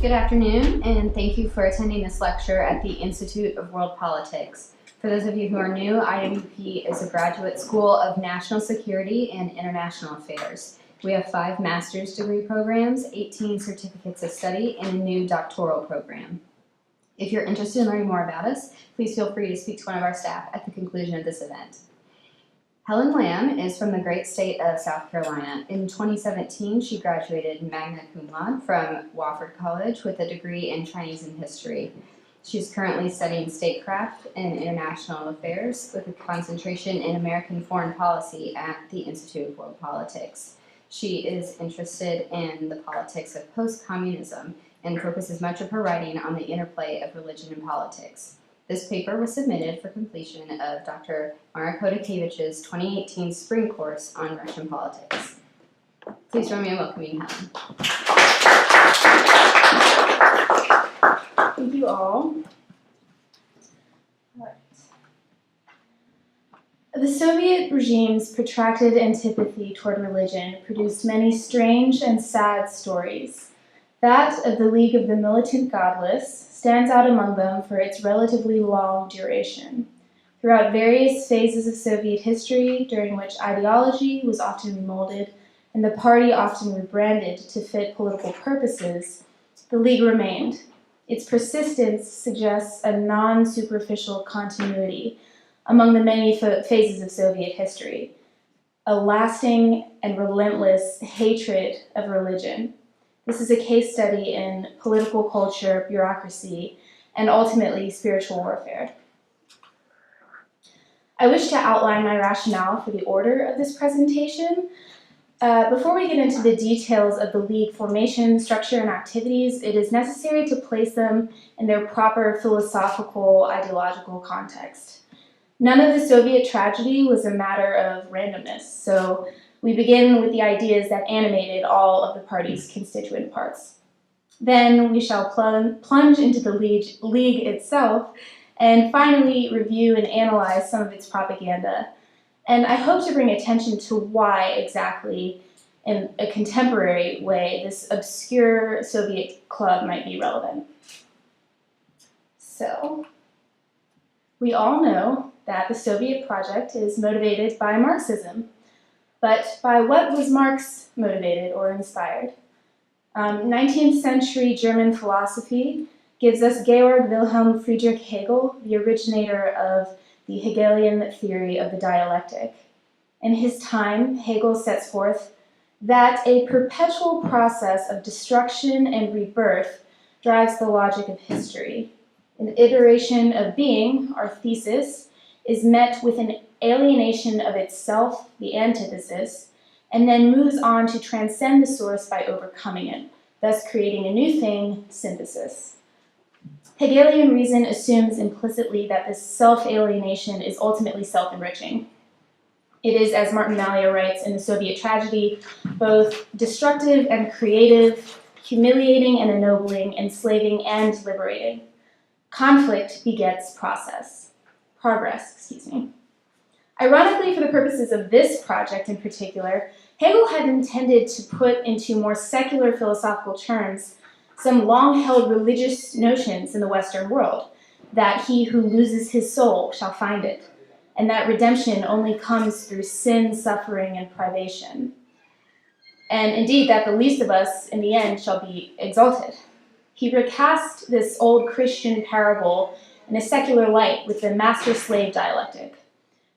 Good afternoon, and thank you for attending this lecture at the Institute of World Politics. For those of you who are new, IWP is a graduate school of national security and international affairs. We have 5 master's degree programs, 18 certificates of study, and a new doctoral program. If you're interested in learning more about us, please feel free to speak to one of our staff at the conclusion of this event. Helen Lam is from the great state of South Carolina. In 2017, she graduated magna cum laude from Wofford College with a degree in Chinese and history. She's currently studying statecraft and international affairs with a concentration in American foreign policy at the Institute of World Politics. She is interested in the politics of post-communism and focuses much of her writing on the interplay of religion and politics. This paper was submitted for completion of Dr. Marek Chodakiewicz's 2018 spring course on Russian politics. Please join me in welcoming Helen. Thank you all. The Soviet regime's protracted antipathy toward religion produced many strange and sad stories. That of the League of the Militant Godless stands out among them for its relatively long duration. Throughout various phases of Soviet history, during which ideology was often remolded and the party often rebranded to fit political purposes, the League remained. Its persistence suggests a non-superficial continuity among the many phases of Soviet history, a lasting and relentless hatred of religion. This is a case study in political culture, bureaucracy, and ultimately spiritual warfare. I wish to outline my rationale for the order of this presentation. Before we get into the details of the League formation, structure, and activities, it is necessary to place them in their proper philosophical, ideological context. None of the Soviet tragedy was a matter of randomness, so we begin with the ideas that animated all of the party's constituent parts. Then we shall plunge into the League itself, and finally review and analyze some of its propaganda. And I hope to bring attention to why exactly, in a contemporary way, this obscure Soviet club might be relevant. So, we all know that the Soviet project is motivated by Marxism. But by what was Marx motivated or inspired? 19th century German philosophy gives us Georg Wilhelm Friedrich Hegel, the originator of the Hegelian theory of the dialectic. In his time, Hegel sets forth that a perpetual process of destruction and rebirth drives the logic of history. An iteration of being, our thesis, is met with an alienation of itself, the antithesis, and then moves on to transcend the source by overcoming it, thus creating a new thing, synthesis. Hegelian reason assumes implicitly that this self-alienation is ultimately self-enriching. It is, as Martin Malia writes in The Soviet Tragedy, both destructive and creative, humiliating and ennobling, enslaving and liberating. Conflict begets progress. Ironically, for the purposes of this project in particular, Hegel had intended to put into more secular philosophical terms some long-held religious notions in the Western world, that he who loses his soul shall find it, and that redemption only comes through sin, suffering, and privation. And indeed, that the least of us, in the end, shall be exalted. He recast this old Christian parable in a secular light with the master-slave dialectic.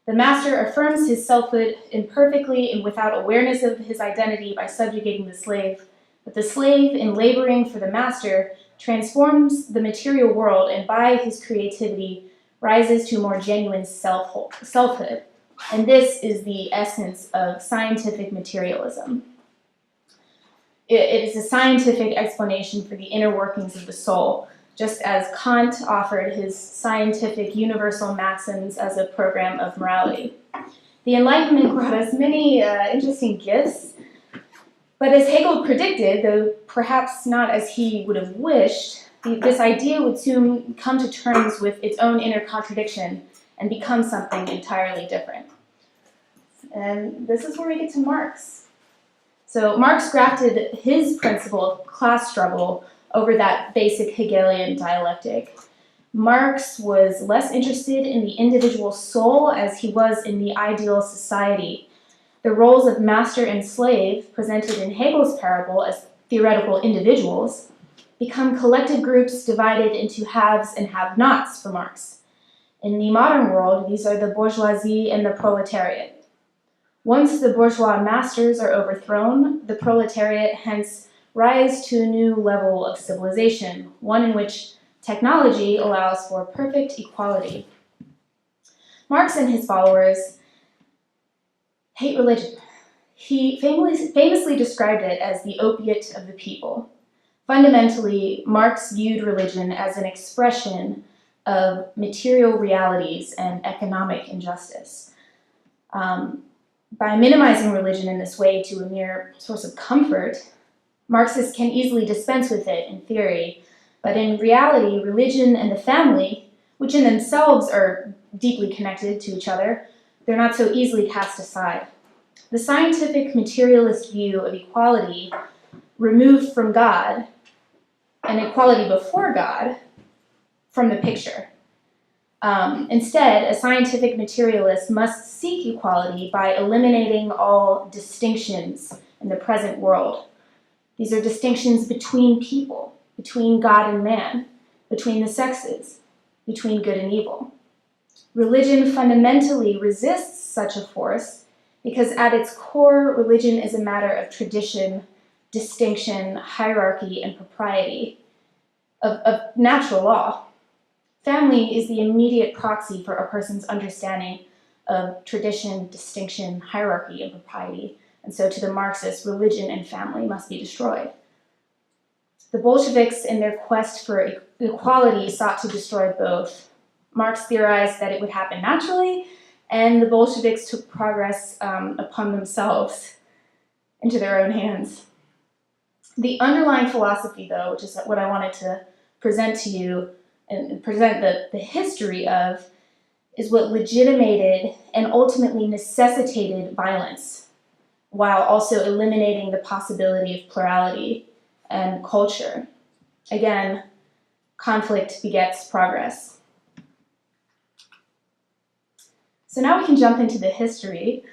The master affirms his selfhood imperfectly and without awareness of his identity by subjugating the slave, but the slave, in laboring for the master, transforms the material world and by his creativity rises to a more genuine selfhood. And this is the essence of scientific materialism. It is a scientific explanation for the inner workings of the soul, just as Kant offered his scientific universal maxims as a program of morality. The Enlightenment brought us many interesting gifts, but as Hegel predicted, though perhaps not as he would have wished, this idea would soon come to terms with its own inner contradiction and become something entirely different. And this is where we get to Marx. So Marx grafted his principle of class struggle over that basic Hegelian dialectic. Marx was less interested in the individual soul as he was in the ideal society. The roles of master and slave, presented in Hegel's parable as theoretical individuals, become collective groups divided into haves and have-nots for Marx. In the modern world, these are the bourgeoisie and the proletariat. Once the bourgeois masters are overthrown, the proletariat hence rise to a new level of civilization, one in which technology allows for perfect equality. Marx and his followers hate religion. He famously described it as the opiate of the people. Fundamentally, Marx viewed religion as an expression of material realities and economic injustice. By minimizing religion in this way to a mere source of comfort, Marxists can easily dispense with it in theory, but in reality, religion and the family, which in themselves are deeply connected to each other, they're not so easily cast aside. The scientific materialist view of equality removed from God and equality before God from the picture. Instead, a scientific materialist must seek equality by eliminating all distinctions in the present world. These are distinctions between people, between God and man, between the sexes, between good and evil. Religion fundamentally resists such a force because at its core, religion is a matter of tradition, distinction, hierarchy, and propriety, of natural law. Family is the immediate proxy for a person's understanding of tradition, distinction, hierarchy, and propriety. And so to the Marxists, religion and family must be destroyed. The Bolsheviks, in their quest for equality, sought to destroy both. Marx theorized that it would happen naturally, and the Bolsheviks took progress upon themselves into their own hands. The underlying philosophy, though, which is what I wanted to present to you and present the history of, is what legitimated and ultimately necessitated violence, while also eliminating the possibility of plurality and culture. Again, conflict begets progress. So now we can jump into the history.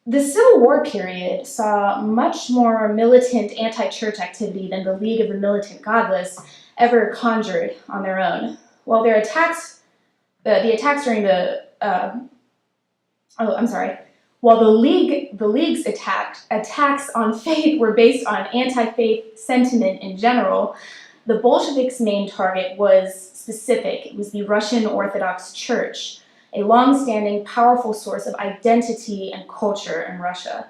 The Civil War period saw much more militant anti-church activity than the League of the Militant Godless ever conjured on their own. While their attacks, While the League's attacks on faith were based on anti-faith sentiment in general, the Bolsheviks' main target was specific. It was the Russian Orthodox Church, a long-standing, powerful source of identity and culture in Russia.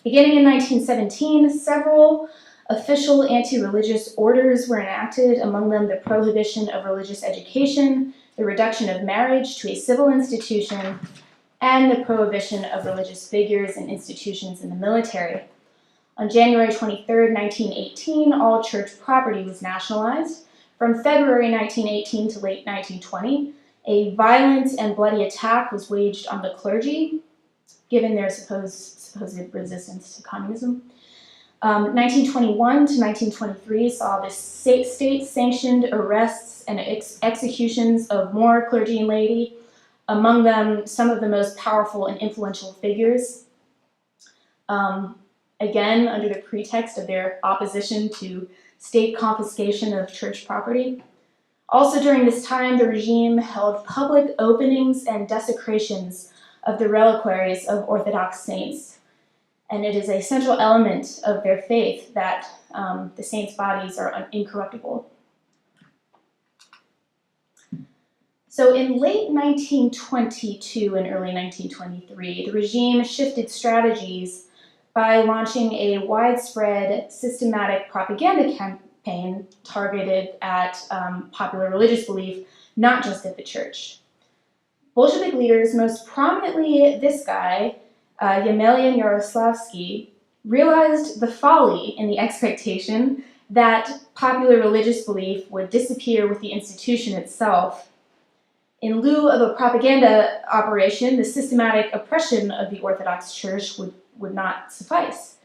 Beginning in 1917, several official anti-religious orders were enacted, among them the prohibition of religious education, the reduction of marriage to a civil institution, and the prohibition of religious figures and institutions in the military. On January 23, 1918, all church property was nationalized. From February 1918 to late 1920, a violent and bloody attack was waged on the clergy, given their supposed resistance to communism. 1921 to 1923 saw the state-sanctioned arrests and executions of more clergy and laity, among them some of the most powerful and influential figures, again under the pretext of their opposition to state confiscation of church property. Also during this time, the regime held public openings and desecrations of the reliquaries of Orthodox saints. And it is a central element of their faith that the saints' bodies are incorruptible. So in late 1922 and early 1923, the regime shifted strategies by launching a widespread systematic propaganda campaign targeted at popular religious belief, not just at the church. Bolshevik leaders, most prominently this guy, Yemelyan Yaroslavsky, realized the folly in the expectation that popular religious belief would disappear with the institution itself. In lieu of a propaganda operation, the systematic oppression of the Orthodox Church would not suffice.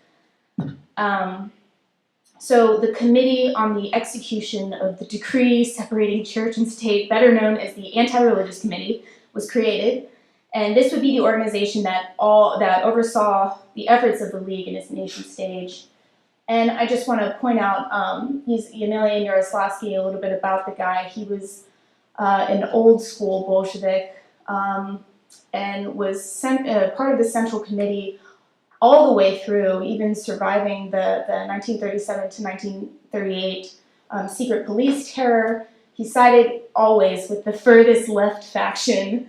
So the Committee on the Execution of the Decree Separating Church and State, better known as the Anti-Religious Committee, was created. And this would be the organization that oversaw the efforts of the League in its nation stage. And I just want to point out, he's Ilya Yaroslavsky, a little bit about the guy. He was an old school Bolshevik and was part of the Central Committee all the way through, even surviving the 1937 to 1938 secret police terror. He sided always with the furthest left faction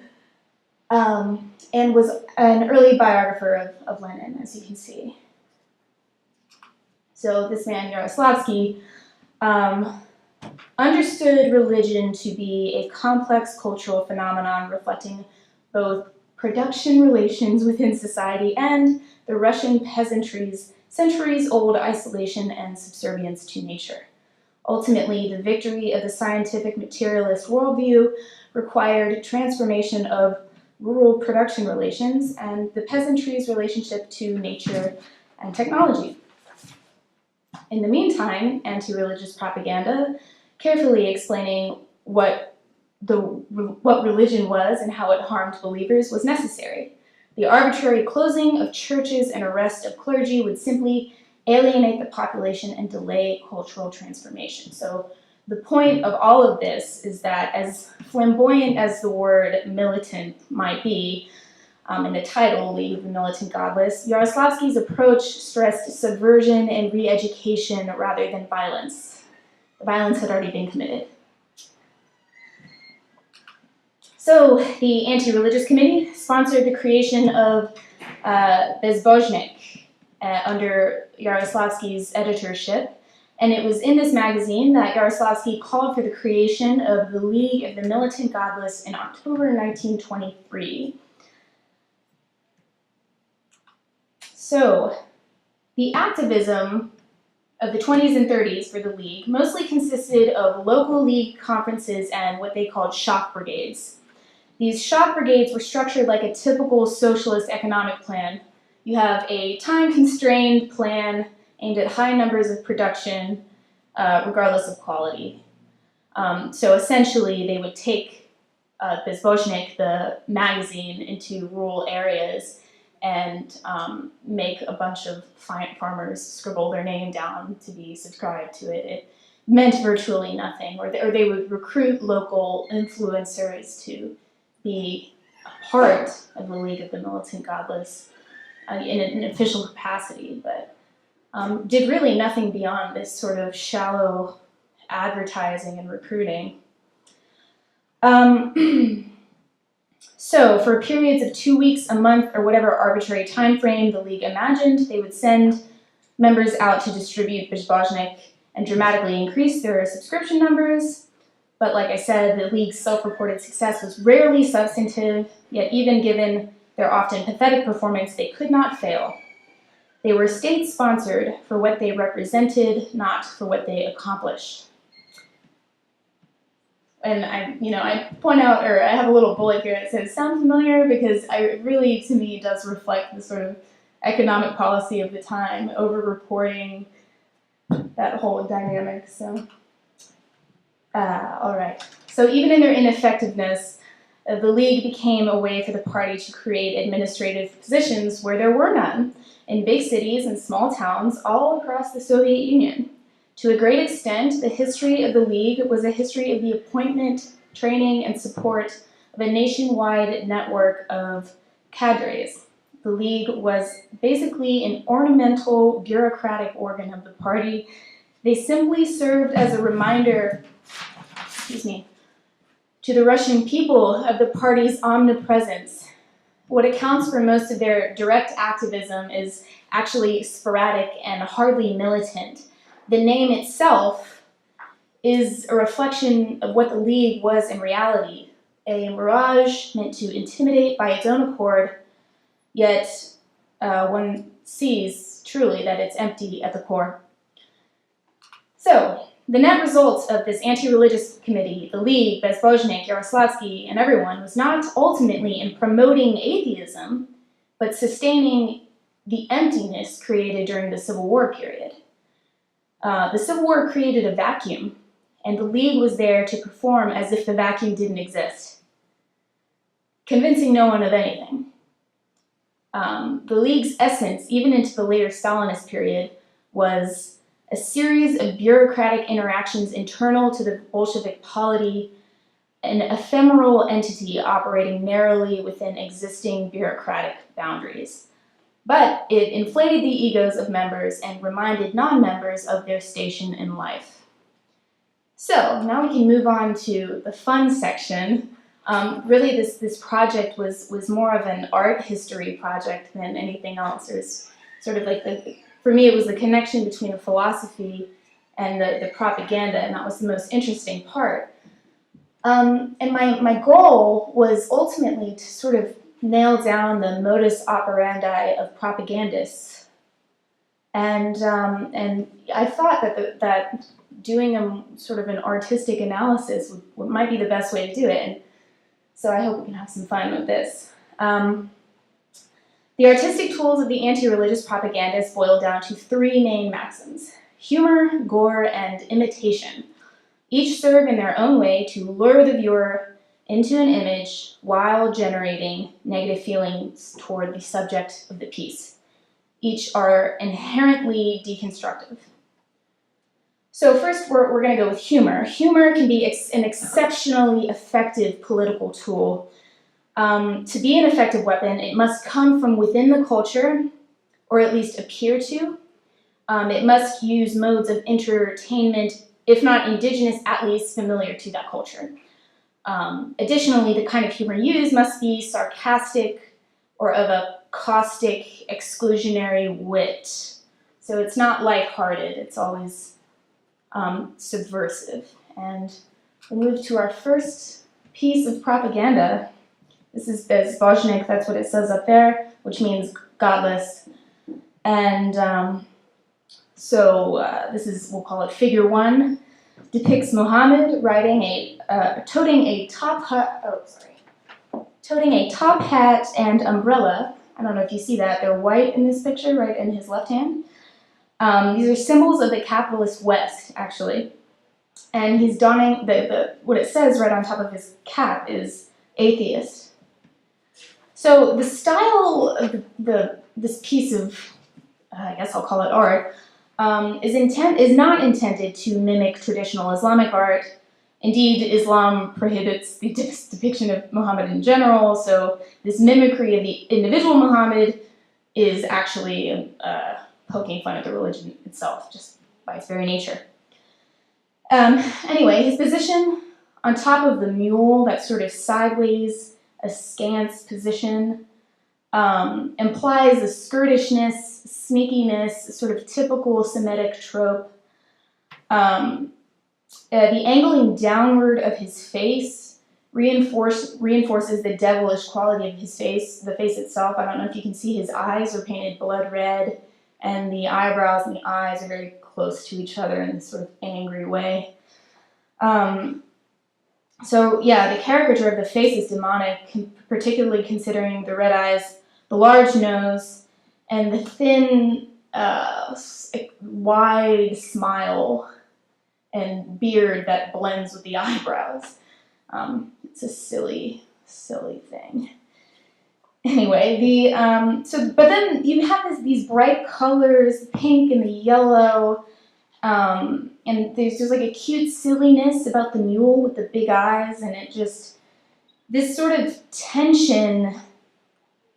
and was an early biographer of Lenin, as you can see. So this man, Yaroslavsky, understood religion to be a complex cultural phenomenon reflecting both production relations within society and the Russian peasantry's centuries-old isolation and subservience to nature. Ultimately, the victory of the scientific materialist worldview required transformation of rural production relations and the peasantry's relationship to nature and technology. In the meantime, anti-religious propaganda, carefully explaining what religion was and how it harmed believers, was necessary. The arbitrary closing of churches and arrest of clergy would simply alienate the population and delay cultural transformation. So the point of all of this is that, as flamboyant as the word militant might be, in the title, League of the Militant Godless, Yaroslavsky's approach stressed subversion and re-education rather than violence. The violence had already been committed. So the Anti-Religious Committee sponsored the creation of Bezbozhnik under Yaroslavsky's editorship, and it was in this magazine that Yaroslavsky called for the creation of the League of the Militant Godless in October 1923. So the activism of the 20s and 30s for the League mostly consisted of local League conferences and what they called shock brigades. These shock brigades were structured like a typical socialist economic plan. You have a time-constrained plan aimed at high numbers of production, regardless of quality. So essentially, they would take Bezbozhnik, the magazine, into rural areas and make a bunch of farmers scribble their name down to be subscribed to it. It meant virtually nothing. Or they would recruit local influencers to be a part of the League of the Militant Godless in an official capacity, but did really nothing beyond this sort of shallow advertising and recruiting. So for periods of 2 weeks, a month, or whatever arbitrary time frame the League imagined, they would send members out to distribute Bezbozhnik and dramatically increase their subscription numbers. But like I said, the League's self-reported success was rarely substantive, yet even given their often pathetic performance, they could not fail. They were state-sponsored for what they represented, not for what they accomplished. And I point out, or I have a little bullet here that says, sound familiar? Because it really, to me, does reflect the sort of economic policy of the time, over-reporting, that whole dynamic, so. All right. So even in their ineffectiveness, the League became a way for the party to create administrative positions where there were none, in big cities and small towns all across the Soviet Union. To a great extent, the history of the League was a history of the appointment, training, and support of a nationwide network of cadres. The League was basically an ornamental, bureaucratic organ of the party. They simply served as a reminder, to the Russian people of the party's omnipresence. What accounts for most of their direct activism is actually sporadic and hardly militant. The name itself is a reflection of what the League was in reality, a mirage meant to intimidate by its own accord, yet one sees truly that it's empty at the core. So, the net result of this anti-religious committee, the League, Bezbozhnik, Yaroslavsky, and everyone was not ultimately in promoting atheism, but sustaining the emptiness created during the Civil War period. The Civil War created a vacuum, and the League was there to perform as if the vacuum didn't exist, convincing no one of anything. The League's essence, even into the later Stalinist period, was a series of bureaucratic interactions internal to the Bolshevik polity, an ephemeral entity operating narrowly within existing bureaucratic boundaries. But it inflated the egos of members and reminded non-members of their station in life. So now we can move on to the fun section. Really, this project was more of an art history project than anything else. There's sort of like for me, it was the connection between the philosophy and the propaganda, and that was the most interesting part. And my goal was ultimately to sort of nail down the modus operandi of propagandists. And I thought that doing a sort of an artistic analysis might be the best way to do it. And so I hope we can have some fun with this. The artistic tools of the anti-religious propagandists boil down to three main maxims: humor, gore, and imitation. Each serve in their own way to lure the viewer into an image while generating negative feelings toward the subject of the piece. Each are inherently deconstructive. So first, we're going to go with humor. Humor can be an exceptionally effective political tool. To be an effective weapon, it must come from within the culture, or at least appear to. It must use modes of entertainment, if not indigenous, at least familiar to that culture. Additionally, the kind of humor used must be sarcastic or of a caustic, exclusionary wit. So it's not lighthearted, it's always subversive. And we'll move to our first piece of propaganda. This is Bezbozhnik, that's what it says up there, which means godless. And this is, we'll call it figure 1, depicts Muhammad toting a top hat and umbrella. I don't know if you see that. They're white in this picture, right in his left hand. These are symbols of the capitalist West, actually. And he's donning, what it says right on top of his cap is atheist. So the style of this piece of, I guess I'll call it art, is not intended to mimic traditional Islamic art. Indeed, Islam prohibits the depiction of Muhammad in general, so this mimicry of the individual Muhammad is actually poking fun at the religion itself, just by its very nature. Anyway, his position on top of the mule, that sort of sideways, askance position, implies a skirtishness, sneakiness, sort of typical Semitic trope. The angling downward of his face reinforces the devilish quality of his face, the face itself. I don't know if you can see his eyes are painted blood red, and the eyebrows and the eyes are very close to each other in this sort of angry way. So yeah, the caricature of the face is demonic, particularly considering the red eyes, the large nose, and the thin, wide smile and beard that blends with the eyebrows. It's a silly, silly thing. Anyway, but then you have this these colors, the pink and the yellow, and there's just like a cute silliness about the mule with the big eyes, and it just, this sort of tension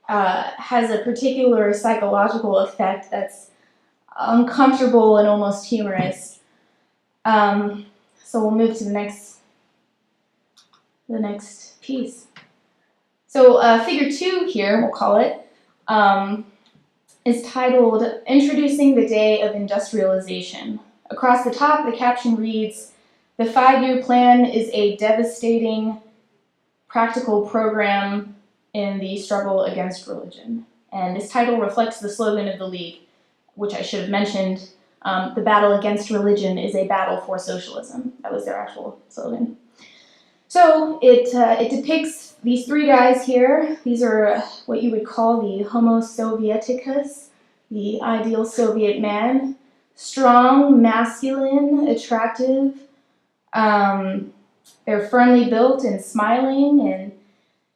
has a particular psychological effect that's uncomfortable and almost humorous. So we'll move to the next piece. So figure 2 here, we'll call it, is titled Introducing the Day of Industrialization. Across the top, the caption reads, "The 5-year plan is a devastating practical program in the struggle against religion." And this title reflects the slogan of the League, which I should have mentioned. The battle against religion is a battle for socialism. That was their actual slogan. So it depicts these 3 guys here. These are what you would call the Homo Sovieticus, the ideal Soviet man, strong, masculine, attractive. They're firmly built and smiling, and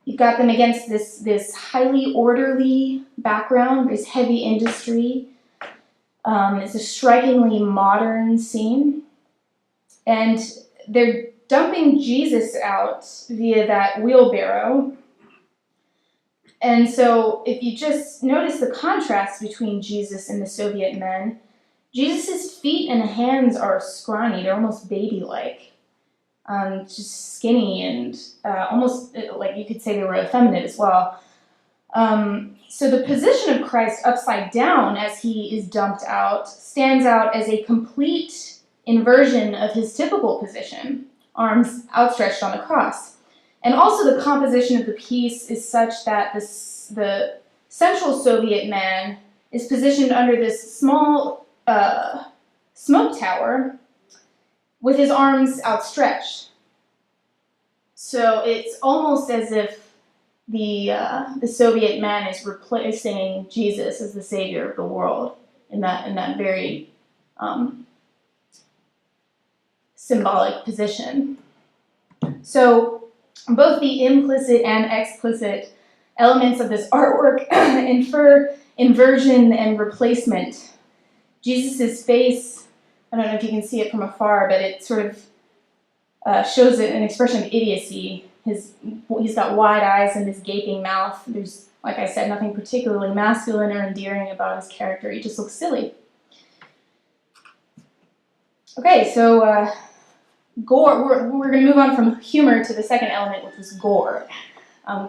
you've got them against this highly orderly background, this heavy industry. It's a strikingly modern scene. And they're dumping Jesus out via that wheelbarrow. And so if you just notice the contrast between Jesus and the Soviet men, Jesus' feet and hands are scrawny, they're almost baby-like. Just skinny and almost like you could say they were effeminate as well. So the position of Christ upside down as he is dumped out stands out as a complete inversion of his typical position, arms outstretched on the cross. And also the composition of the piece is such that the central Soviet man is positioned under this small smoke tower with his arms outstretched. So it's almost as if the Soviet man is replacing Jesus as the savior of the world in that very symbolic position. So both the implicit and explicit elements of this artwork infer inversion and replacement. Jesus' face, I don't know if you can see it from afar, but it sort of shows an expression of idiocy. He's got wide eyes and this gaping mouth. There's, like I said, nothing particularly masculine or endearing about his character. He just looks silly. Okay, so gore. We're going to move on from humor to the second element, which was gore.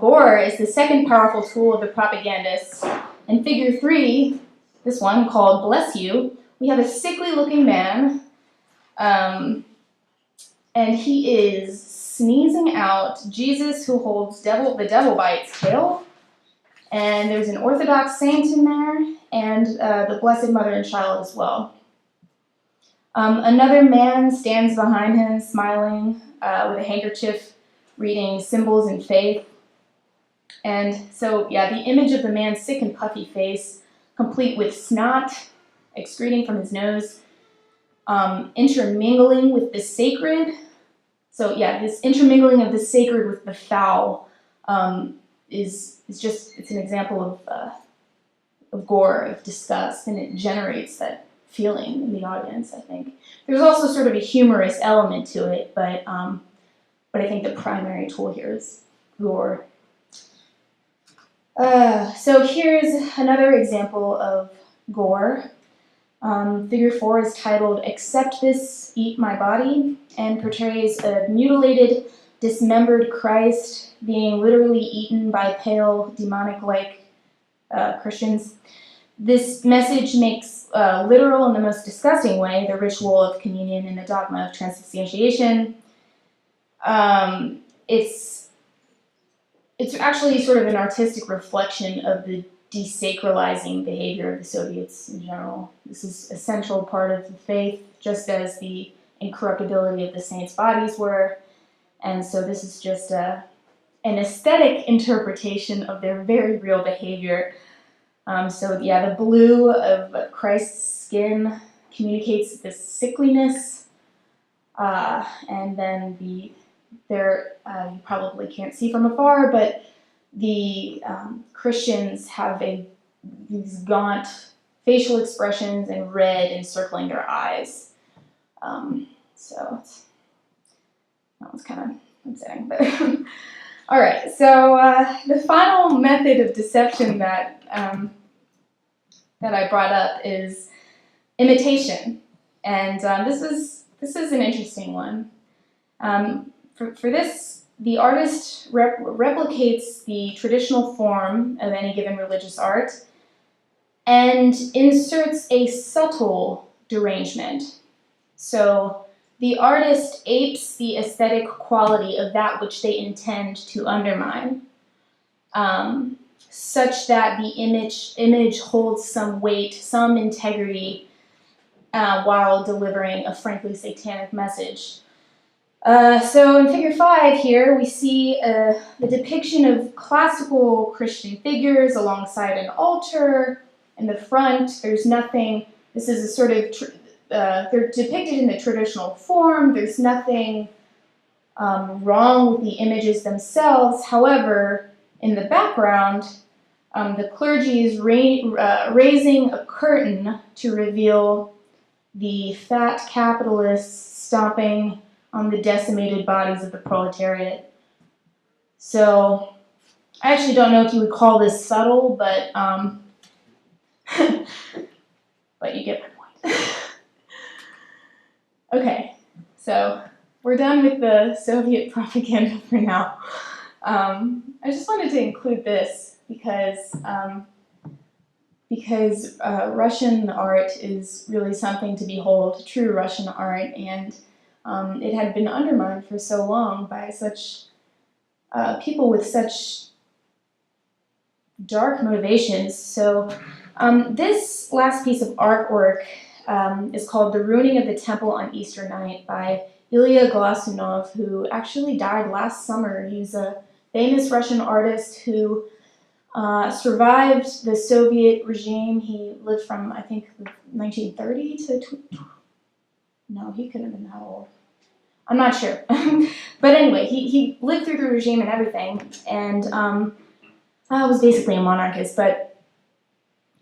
Gore is the second powerful tool of the propagandists. In figure 3, this one called Bless You, we have a sickly-looking man, and he is sneezing out Jesus who holds the devil by its tail, and there's an Orthodox saint in there, and the Blessed Mother and Child as well. Another man stands behind him, smiling, with a handkerchief, reading Symbols in Faith. And so, yeah, the image of the man's sick and puffy face, complete with snot excreting from his nose, intermingling with the sacred. So, yeah, this intermingling of the sacred with the foul is just, it's an example of gore, of disgust, and it generates that feeling in the audience, I think. There's also sort of a humorous element to it, but I think the primary tool here is gore. So here's another example of gore. Figure 4 is titled Accept This, Eat My Body, and portrays a mutilated, dismembered Christ being literally eaten by pale, demonic-like Christians. This message makes literal in the most disgusting way the ritual of communion and the dogma of transubstantiation. It's actually sort of an artistic reflection of the desacralizing behavior of the Soviets in general. This is a central part of the faith, just as the incorruptibility of the saints' bodies were. And so this is just an aesthetic interpretation of their very real behavior. So yeah, the blue of Christ's skin communicates this sickliness, and then you probably can't see from afar, but the Christians have these gaunt facial expressions and red encircling their eyes. So that was kind of upsetting. But all right, so the final method of deception that I brought up is imitation, and this is an interesting one. For this, the artist replicates the traditional form of any given religious art and inserts a subtle derangement. So the artist apes the aesthetic quality of that which they intend to undermine, such that the image holds some weight, some integrity, while delivering a frankly satanic message. So in figure 5 here, we see the depiction of classical Christian figures alongside an altar. In the front, there's nothing. This is a sort of they're depicted in the traditional form. There's nothing wrong with the images themselves. However, in the background, the clergy is raising a curtain to reveal the fat capitalists stomping on the decimated bodies of the proletariat. So, I actually don't know if you would call this subtle, but but you get my point. Okay, so we're done with the Soviet propaganda for now. I just wanted to include this because Russian art is really something to behold, true Russian art, and it had been undermined for so long by such people with such dark motivations. So this last piece of artwork is called The Ruining of the Temple on Easter Night by Ilya Glazunov, who actually died last summer. He's a famous Russian artist who survived the Soviet regime. He lived from, I think, 1930 to... No, he couldn't have been that old. I'm not sure. But anyway, he lived through the regime and everything, and was basically a monarchist, but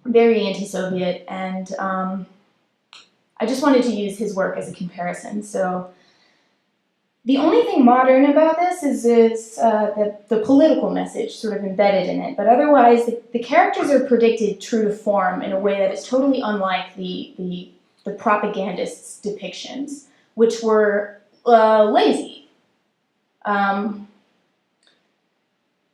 very anti-Soviet, and I just wanted to use his work as a comparison. So the only thing modern about this is the political message sort of embedded in it, but otherwise the characters are predicted true to form in a way that is totally unlike the propagandists' depictions, which were lazy.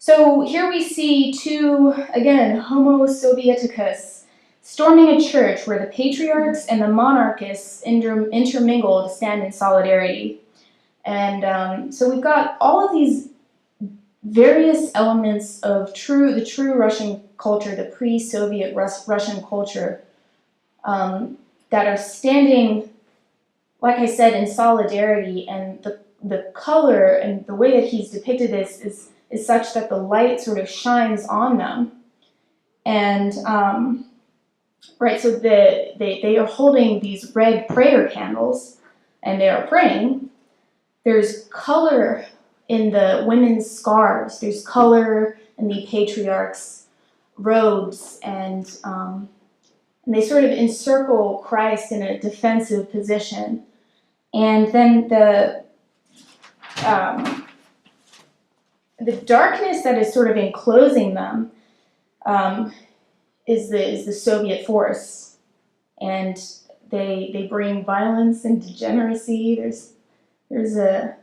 So here we see two, again, homo sovieticus, storming a church where the patriarchs and the monarchists intermingle to stand in solidarity. And so we've got all of these various elements of the true Russian culture, the pre-Soviet Russian culture, that are standing, like I said, in solidarity, and the color and the way that he's depicted this is such that the light sort of shines on them. And, right, so they are holding these red prayer candles, and they are praying. There's color in the women's scarves. There's color in the patriarchs' robes, and they sort of encircle Christ in a defensive position. And then the darkness that is sort of enclosing them is the Soviet force, and they bring violence and degeneracy. There's a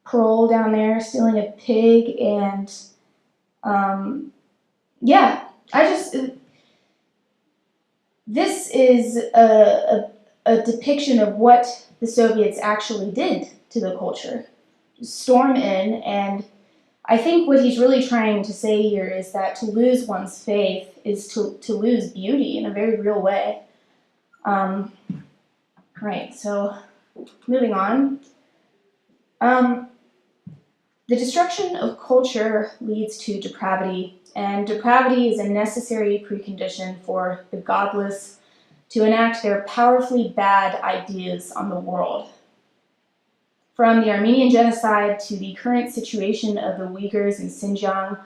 prole down there stealing a pig, and yeah, this is a depiction of what the Soviets actually did to the culture. Storm in, and I think what he's really trying to say here is that to lose one's faith is to lose beauty in a very real way. Right, so moving on. The destruction of culture leads to depravity, and depravity is a necessary precondition for the godless to enact their powerfully bad ideas on the world. From the Armenian genocide to the current situation of the Uyghurs in Xinjiang,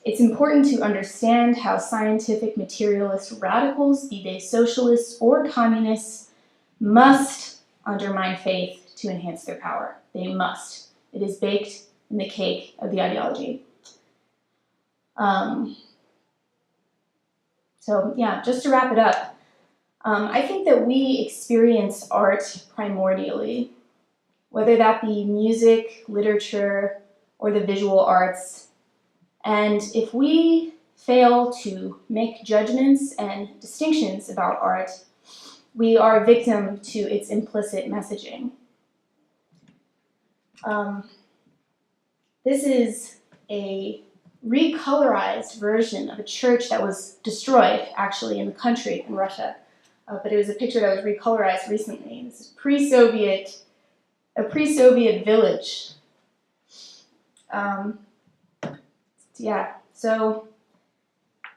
it's important to understand how scientific materialist radicals, be they socialists or communists, must undermine faith to enhance their power. They must. It is baked in the cake of the ideology. So yeah, just to wrap it up, I think that we experience art primordially, whether that be music, literature, or the visual arts. And if we fail to make judgments and distinctions about art, we are a victim to its implicit messaging. This is a recolorized version of a church that was destroyed, actually, in the country, in Russia. But it was a picture that was recolorized recently. This is a pre-Soviet village. Yeah, so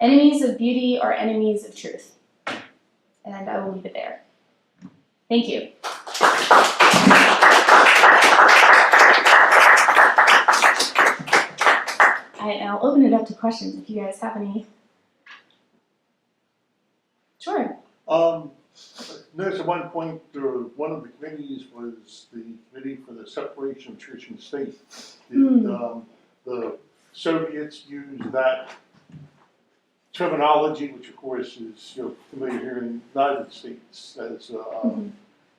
enemies of beauty are enemies of truth. And I will leave it there. Thank you. And I'll open it up to questions if you guys have any. Sure. Notice at one point, one of the committees was the Committee for the Separation of Church and State. The Soviets used that terminology, which of course is familiar here in the United States, as a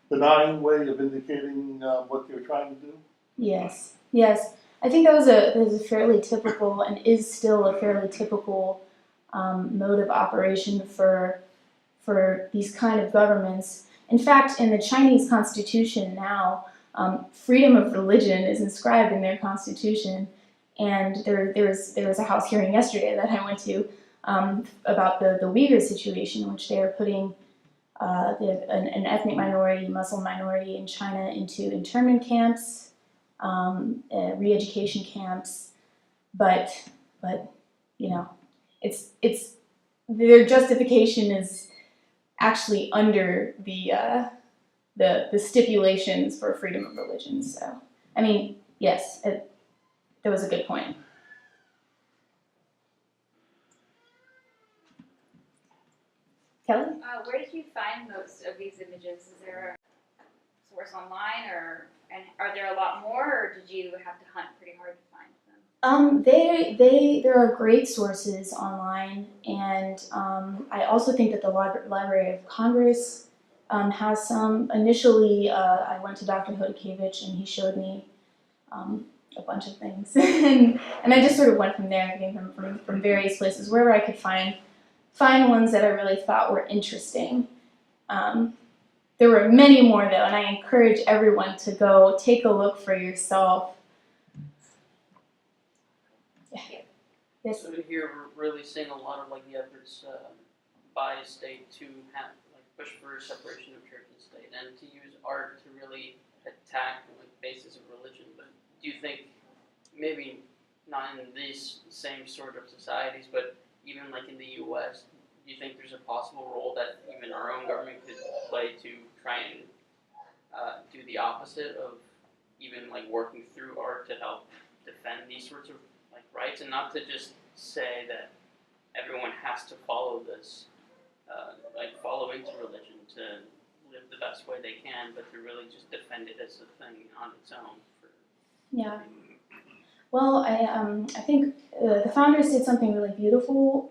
benign way of indicating what they're trying to do. Yes, yes. I think that was a fairly typical, and is still a fairly typical mode of operation for these kind of governments. In fact, in the Chinese constitution now, freedom of religion is inscribed in their constitution. And there was a House hearing yesterday that I went to about the Uyghur situation, in which they are putting an ethnic minority, Muslim minority in China into internment camps, re-education camps, but you know, it's their justification is actually under the stipulations for freedom of religion. So, I mean, yes, that was a good point. Kelly? Where did you find most of these images? Is there a source online, and are there a lot more, or did you have to hunt pretty hard to find them? There are great sources online, and I also think that the Library of Congress has some. Initially, I went to Dr. Chodakiewicz, and he showed me a bunch of things, and I just sort of went from there, getting them from various places, wherever I could find ones that I really thought were interesting. There were many more though, and I encourage everyone to go take a look for yourself. Yeah. Yes. So here we're really seeing a lot of the efforts by the state to have push for separation of church and state, and to use art to really attack the basis of religion. But do you think, maybe not in these same sort of societies, but even in the U.S., do you think there's a possible role that even our own government could play to try and do the opposite of even working through art to help defend these sorts of rights, and not to just say that everyone has to follow this, follow into religion to live the best way they can, but to really just defend it as a thing on its own? Yeah. Well, I think the founders did something really beautiful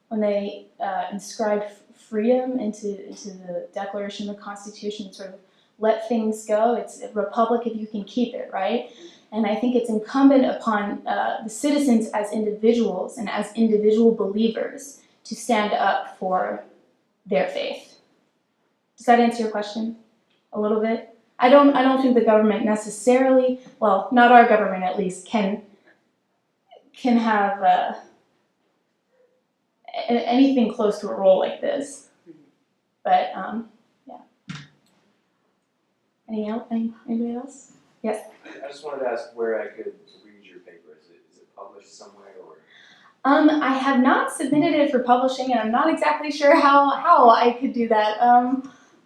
when they inscribed freedom into the Declaration of the Constitution, sort of let things go. It's a republic if you can keep it, right? And I think it's incumbent upon the citizens as individuals and as individual believers to stand up for their faith. Does that answer your question a little bit? I don't think the government necessarily, well, not our government at least, can have anything close to a role like this. But yeah. Anybody else? Yes. I just wanted to ask where I could read your paper. Is it published somewhere, or? I have not submitted it for publishing, and I'm not exactly sure how I could do that.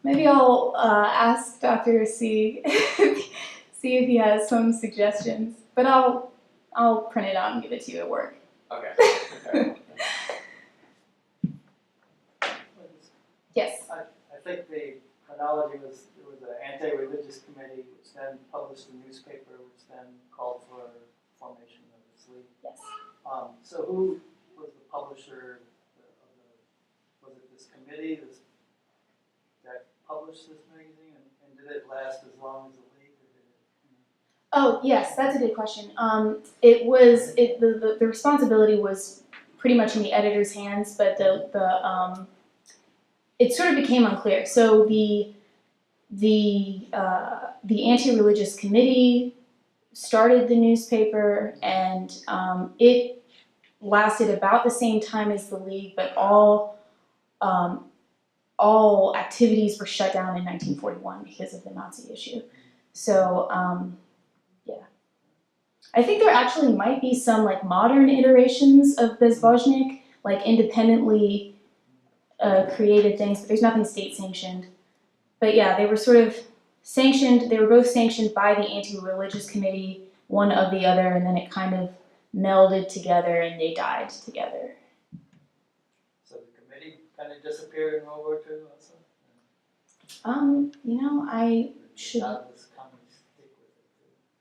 Maybe I'll ask Dr. C see if he has some suggestions. But I'll print it out and give it to you at work. Okay. Yes. I think the chronology was there was an anti-religious committee, which then published a newspaper, which then called for formation of this league. Yes. So who was the publisher was it this committee that published this magazine, and did it last as long as the league, or did it? Oh yes, that's a good question. The responsibility was pretty much in the editor's hands, but it sort of became unclear. So the anti-religious committee started the newspaper, and it lasted about the same time as the league, but all activities were shut down in 1941 because of the Nazi issue. So yeah, I think there actually might be some modern iterations of Bezbozhnik, independently created things, but there's nothing state sanctioned. but yeah, they were sort of sanctioned, they were both sanctioned by the anti-religious committee, one of the other, and then it kind of melded together and they died together. So the committee kind of disappeared in World War II also? You know, I should, How does communists stick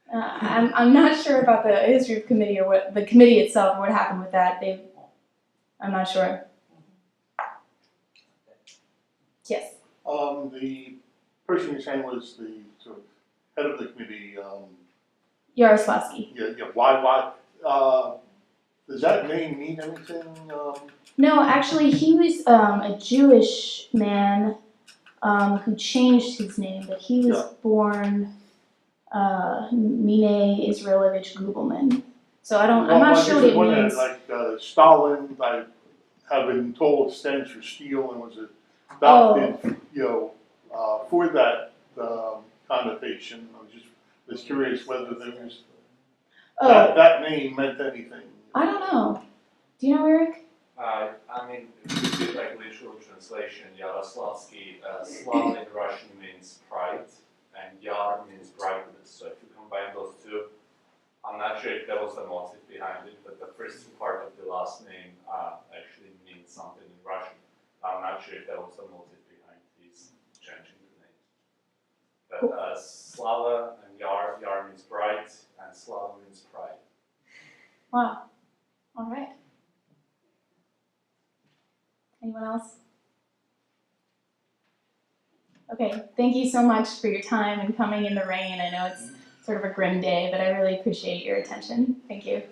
with it? I'm not sure about the history of committee or what, the committee itself, or what happened with that, I'm not sure. Yes. The person you're saying was the sort of head of the committee, Yaroslavsky. why, does that name mean anything? No, actually, he was a Jewish man who changed his name, but he was born Mine Israelevich Gubelman. So I'm not sure what it means. Like Stalin, I have been told stands for steel and was adopted, for that connotation. I was curious whether there was that name meant anything. I don't know. Do you know, Eric? I mean, if you do like literal translation, Yaroslavsky, Slav in Russian means pride, and Yar means brightness. So if you combine those two, I'm not sure if there was a motive behind it, but the first part of the last name actually means something in Russian. I'm not sure if there was a motive behind his changing the name. But Slava and Yar means bright, and Slava means pride. Wow. All right. Anyone else? Okay, thank you so much for your time and coming in the rain. I know it's sort of a grim day, but I really appreciate your attention. Thank you.